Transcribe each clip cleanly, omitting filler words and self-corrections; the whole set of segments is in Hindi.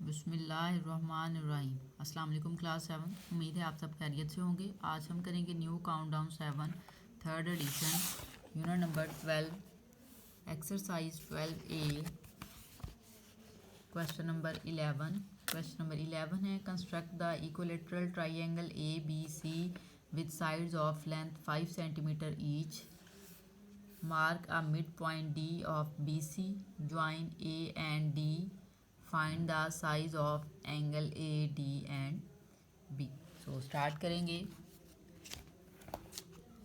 बिस्मिल्लाहिर्रहमानिर्रहीम। अस्सलाम वालेकुम क्लास 7। उम्मीद है आप सब खैरियत से होंगे। आज हम करेंगे new countdown 7 third edition unit number 12 exercise 12A question number 11। Question number 11 है construct the equilateral triangle ABC with sides of length 5 centimetre each. Mark a midpoint D of BC. Join A and D. Find the size of angle AD and B. So start करेंगे।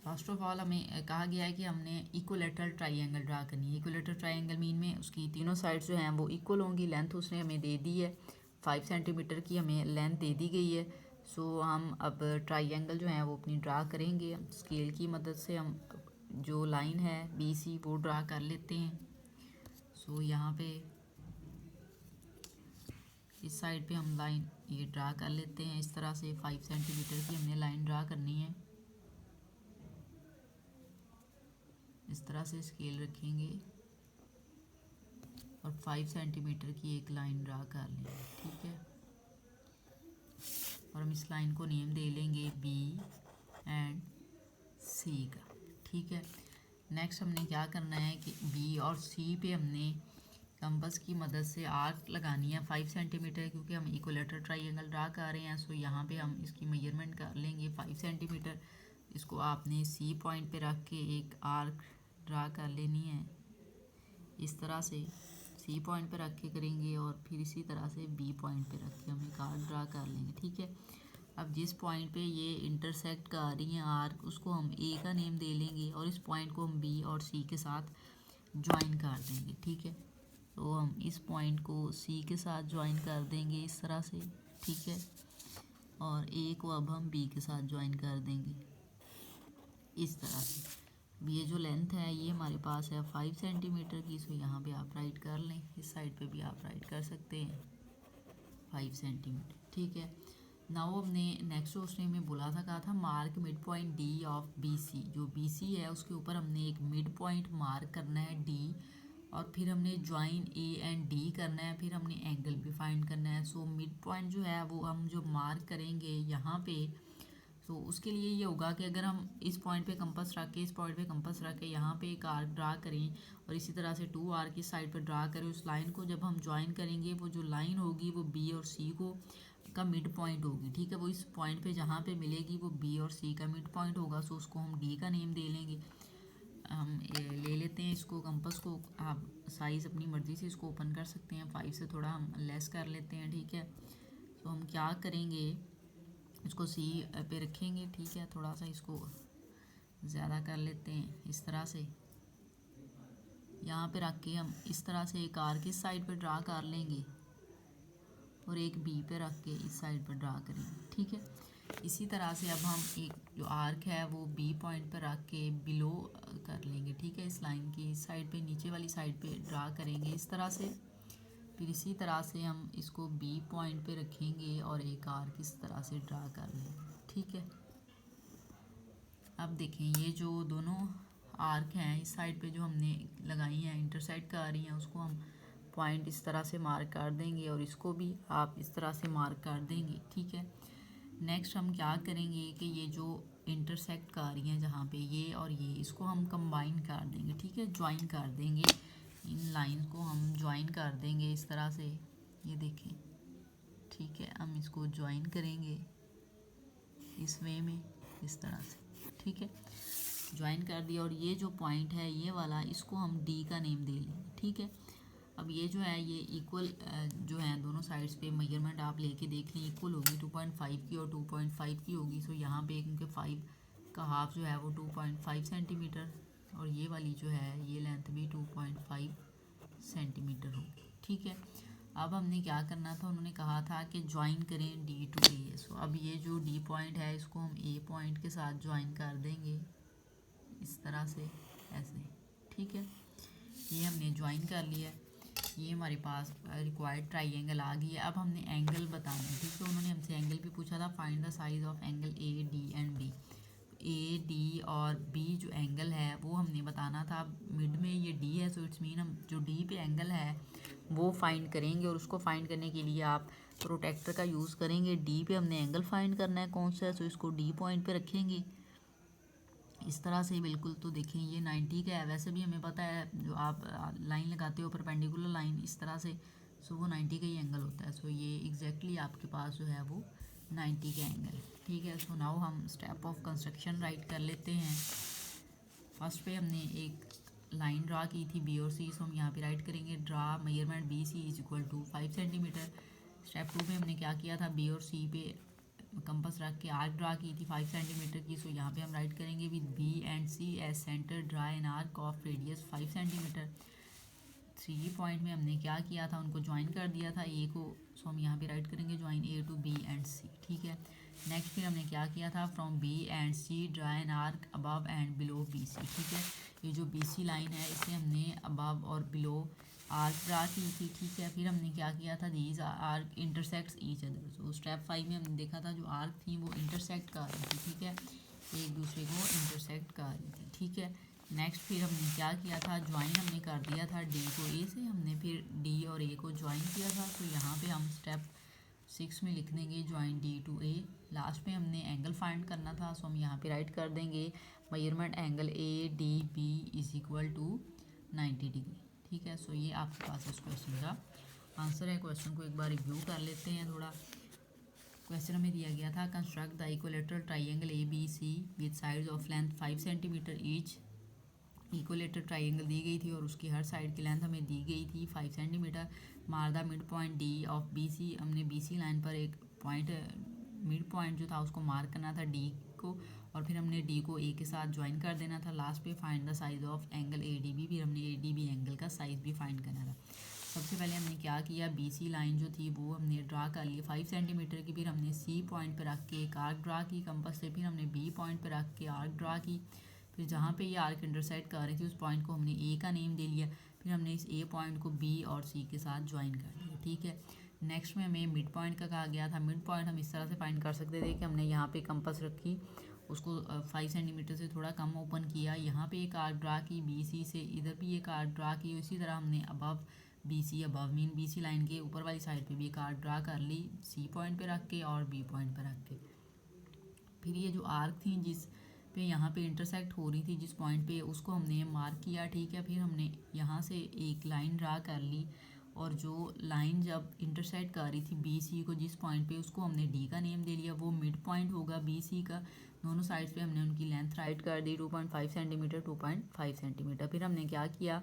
फर्स्ट ऑफ ऑल हमें कहा गया है कि हमने इक्विलेटरल ट्राइंगल ड्रा करनी है। इक्विलेटरल ट्राइंगल मीन में उसकी तीनों साइड्स जो हैं वो इक्वल होंगी। लेंथ उसने हमें दे दी है 5 सेंटीमीटर की, हमें लेंथ दे दी गई है। सो हम अब ट्राइंगल जो है वो अपनी ड्रा करेंगे। स्केल की मदद से हम जो लाइन है BC वो ड्रा कर लेते हैं। सो यहाँ पे इस साइड पे हम लाइन ये ड्रा कर लेते हैं। इस तरह से 5 सेंटीमीटर की हमने लाइन ड्रा करनी है। इस तरह से स्केल रखेंगे और 5 सेंटीमीटर की एक लाइन ड्रा कर लेंगे, ठीक है। और हम इस लाइन को नेम दे लेंगे B एंड C का, ठीक है। नेक्स्ट हमने क्या करना है कि B और C पे हमने कंपास की मदद से आर्क लगानी है 5 सेंटीमीटर, क्योंकि हम इक्विलेटरल ट्राइंगल ड्रा कर रहे हैं। सो यहाँ पे हम इसकी मेजरमेंट कर लेंगे 5 सेंटीमीटर। इसको आपने C पॉइंट पे रख के एक आर्क ड्रा कर लेनी है। इस तरह से C पॉइंट पे रख के करेंगे और फिर इसी तरह से B पॉइंट पे रख के हम एक आर्क ड्रा कर लेंगे, ठीक है। अब जिस पॉइंट पे ये इंटरसेक्ट कर रही हैं आर्क, उसको हम A का नेम दे लेंगे और इस पॉइंट को हम B और C के साथ ज्वाइन कर देंगे, ठीक है। तो हम इस पॉइंट को C के साथ ज्वाइन कर देंगे इस तरह से, ठीक है। और A को अब हम B के साथ ज्वाइन कर देंगे इस तरह से। ये जो लेंथ है ये हमारे पास है 5 सेंटीमीटर की। सो यहाँ पे आप राइट कर लें, इस साइड पे भी आप राइट कर सकते हैं 5 सेंटीमीटर, ठीक है। नाउ हमने नेक्स्ट उसने हमें बोला था, कहा था mark mid point D of BC। जो BC है उसके ऊपर हमने एक मिड पॉइंट मार्क करना है D, और फिर हमने ज्वाइन A एंड D करना है। फिर हमने एंगल भी फाइंड करना है। सो मिड पॉइंट जो है वो हम जो मार्क करेंगे यहाँ पे, तो उसके लिए ये होगा कि अगर हम इस पॉइंट पे कंपास रख के, इस पॉइंट पे कंपास रख के यहाँ पे एक आर्क ड्रा करें और इसी तरह से 2 आर्क इस साइड पर ड्रा करें, उस लाइन को जब हम ज्वाइन करेंगे वो जो लाइन होगी वो B और C को का मिड पॉइंट होगी, ठीक है। वो इस पॉइंट पे जहाँ पे मिलेगी वो B और C का मिड पॉइंट होगा। सो उसको हम D का नेम दे लेंगे। हम ले लेते हैं इसको, कंपास को आप साइज़ अपनी मर्ज़ी से इसको ओपन कर सकते हैं। 5 से थोड़ा हम लेस कर लेते हैं, ठीक है। तो हम क्या करेंगे, इसको C पे रखेंगे, ठीक है। थोड़ा सा इसको ज़्यादा कर लेते हैं इस तरह से। यहाँ पे रख के हम इस तरह से एक आर्क इस साइड पे ड्रा कर लेंगे और एक B पे रख के इस साइड पर ड्रा करेंगे, ठीक है। इसी तरह से अब हम एक जो आर्क है वो B पॉइंट पर रख के बिलो कर लेंगे, ठीक है। इस लाइन की इस साइड पे, नीचे वाली साइड पे ड्रा करेंगे इस तरह से। फिर इसी तरह से हम इसको B पॉइंट पे रखेंगे और एक आर्क इस तरह से ड्रा कर लेंगे, ठीक है। अब देखें ये जो दोनों आर्क हैं इस साइड पे जो हमने लगाई हैं इंटरसेक्ट कर रही हैं, उसको हम पॉइंट इस तरह से मार्क कर देंगे और इसको भी आप इस तरह से मार्क कर देंगे, ठीक है। नेक्स्ट हम क्या करेंगे कि ये जो इंटरसेक्ट कर रही हैं जहाँ पे ये और ये, इसको हम कंबाइन कर देंगे, ठीक है। ज्वाइन कर देंगे, इन लाइन को हम ज्वाइन कर देंगे इस तरह से, ये देखें, ठीक है। हम इसको ज्वाइन करेंगे इस वे में इस तरह से, ठीक है। ज्वाइन कर दिया और ये जो पॉइंट है ये वाला, इसको हम D का नेम दे लेंगे, ठीक है। अब ये जो है ये इक्वल जो है दोनों साइड्स पे मेजरमेंट आप लेके देख लें, इक्वल होगी 2.5 की और 2.5 की होगी। सो यहाँ पे क्योंकि 5 का हाफ जो है वो 2.5 सेंटीमीटर और ये वाली जो है ये लेंथ भी 2.5 सेंटीमीटर होगी, ठीक है। अब हमने क्या करना था, उन्होंने कहा था कि ज्वाइन करें D to A। सो अब ये जो D पॉइंट है इसको हम A पॉइंट के साथ ज्वाइन कर देंगे इस तरह से, ऐसे, ठीक है। ये हमने ज्वाइन कर लिया है। ये हमारे पास रिक्वायर्ड ट्राइंगल आ गई है। अब हमने एंगल बताना है, ठीक है। उन्होंने हमसे एंगल भी पूछा था, find the size of angle AD and B। AD और B जो एंगल है वो हमने बताना था। मिड में ये D है, सो इट्स मीन हम जो D पे एंगल है वो फाइंड करेंगे। और उसको फाइंड करने के लिए आप प्रोटेक्टर का यूज़ करेंगे। डी पे हमने एंगल फाइंड करना है कौन सा है, तो इसको डी पॉइंट पे रखेंगे इस तरह से बिल्कुल। तो देखें ये 90 का है, वैसे भी हमें पता है जो आप लाइन लगाते हो परपेंडिकुलर लाइन इस तरह से, सो वो 90 का ही एंगल होता है। सो ये एग्जैक्टली आपके पास जो है वो 90 का एंगल है, ठीक है। सो नाउ हम स्टेप ऑफ कंस्ट्रक्शन राइट कर लेते हैं। फर्स्ट पे हमने एक लाइन ड्रा की थी बी और सी, सो हम यहाँ पे राइट करेंगे draw measurement B C is equal to 5 centimetre. Step 2 पे हमने क्या किया था, बी और सी पे कंपास रख के आर्क ड्रा की थी 5 सेंटीमीटर की। सो यहाँ पे हम राइट करेंगे with B and C as centre draw an arc of radius 5 centimetre. 3 point में हमने क्या किया था, उनको ज्वाइन कर दिया था ए को। सो हम यहाँ पे राइट करेंगे join A to B and C, ठीक है। नेक्स्ट फिर हमने क्या किया था, from B and C draw an arc above and below B C, ठीक है। ये जो बी सी लाइन है इसे हमने अबव और बिलो आर्क ड्रा की थी, ठीक है। फिर हमने क्या किया था, these arc intersects each other. So step 5 में हमने देखा था जो आर्क थी वो इंटरसेक्ट कर रही थी, ठीक है, एक दूसरे को इंटरसेक्ट कर रही थी, ठीक है। नेक्स्ट फिर हमने क्या किया था, ज्वाइन हमने कर दिया था डी को ए से, हमने फिर डी और ए को ज्वाइन किया था। तो यहाँ पे हम स्टेप 6 में लिख देंगे join D to A. Last में हमने एंगल फाइंड करना था, सो हम यहाँ पे राइट कर देंगे measurement angle A D B is equal to 90 degree, ठीक है। सो ये आपके पास इस क्वेश्चन का आंसर है। क्वेश्चन को एक बार रिव्यू कर लेते हैं थोड़ा। क्वेश्चन हमें दिया गया था, construct the equilateral triangle A B C with sides of length 5 centimetre each. Equilateral triangle दी गई थी और उसकी हर साइड की लेंथ हमें दी गई थी 5 centimetre. Mark the mid point D of B C, हमने बी सी लाइन पर एक पॉइंट मिड पॉइंट जो था उसको मार्क करना था डी को, और फिर हमने डी को ए के साथ ज्वाइन कर देना था। लास्ट पे find the size of angle A D B, फिर हमने ए डी बी एंगल का साइज भी फाइंड करना था। सबसे पहले हमने क्या किया, बी सी लाइन जो थी वो हमने ड्रा कर ली 5 सेंटीमीटर की। फिर हमने सी पॉइंट पर रख के एक आर्क ड्रा की कंपास से। फिर हमने बी पॉइंट पर रख के आर्क ड्रा की। फिर जहाँ पे ये आर्क इंटरसेक्ट कर रही थी उस पॉइंट को हमने ए का नेम दे लिया। फिर हमने इस ए पॉइंट को बी और सी के साथ ज्वाइन कर लिया, ठीक है। नेक्स्ट में हमें मिड पॉइंट का कहा गया था। मिड पॉइंट हम इस तरह से फाइंड कर सकते थे कि हमने यहाँ पे कंपास रखी, उसको 5 सेंटीमीटर से थोड़ा कम ओपन किया, यहाँ पे एक आर्क ड्रा की बी सी से, इधर भी एक आर्क ड्रा की। इसी तरह हमने above B C, above mean B C line के ऊपर वाली साइड पे भी एक आर्क ड्रा कर ली सी पॉइंट पे रख के और बी पॉइंट पे रख के। फिर ये जो आर्क थी जिस पे यहाँ पे इंटरसेक्ट हो रही थी जिस पॉइंट पे, उसको हमने मार्क किया, ठीक है। फिर हमने यहाँ से एक लाइन ड्रा कर ली, और जो लाइन जब इंटरसेक्ट कर रही थी बी सी को जिस पॉइंट पे, उसको हमने डी का नेम दे लिया। वो मिड पॉइंट होगा बी सी का। दोनों साइड्स पे हमने उनकी लेंथ राइट कर दी 2.5 सेंटीमीटर 2.5 सेंटीमीटर। फिर हमने क्या किया,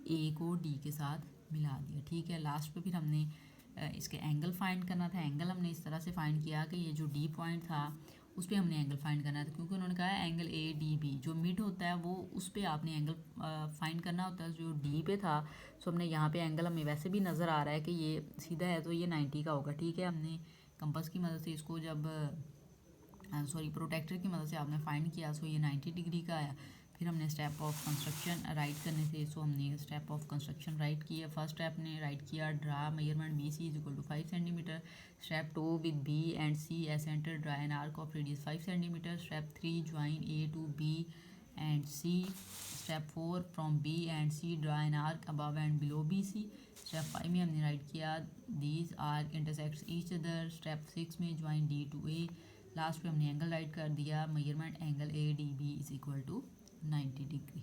ए को डी के साथ मिला दिया, ठीक है। लास्ट पे फिर हमने इसके एंगल फाइंड करना था। एंगल हमने इस तरह से फाइंड किया कि ये जो डी पॉइंट था उस पर हमने एंगल फाइंड करना था, क्योंकि उन्होंने कहा है एंगल ए डी बी जो मिड होता है वो उस पर आपने एंगल फाइंड करना होता है जो डी पे था। सो हमने यहाँ पे एंगल हमें वैसे भी नज़र आ रहा है कि ये सीधा है तो ये 90 का होगा, ठीक है। हमने कंपास की मदद से इसको जब प्रोटेक्टर की मदद से आपने फाइंड किया, सो ये 90 डिग्री का आया। फिर हमने स्टेप ऑफ कंस्ट्रक्शन राइट करने थे, सो हमने स्टेप ऑफ कंस्ट्रक्शन राइट किया। फर्स्ट स्टेप ने राइट किया draw measurement B C is equal to 5 centimetre. Step 2 with B and C as centre draw an arc of radius 5 centimetre. Step 3 join A to B and C. Step 4 from B and C draw an arc above and below B C. Step 5 में हमने राइट किया these arc intersects each other. Step 6 में join D to A. Last पे हमने एंगल राइट कर दिया measurement angle A D B is equal to 90 degree.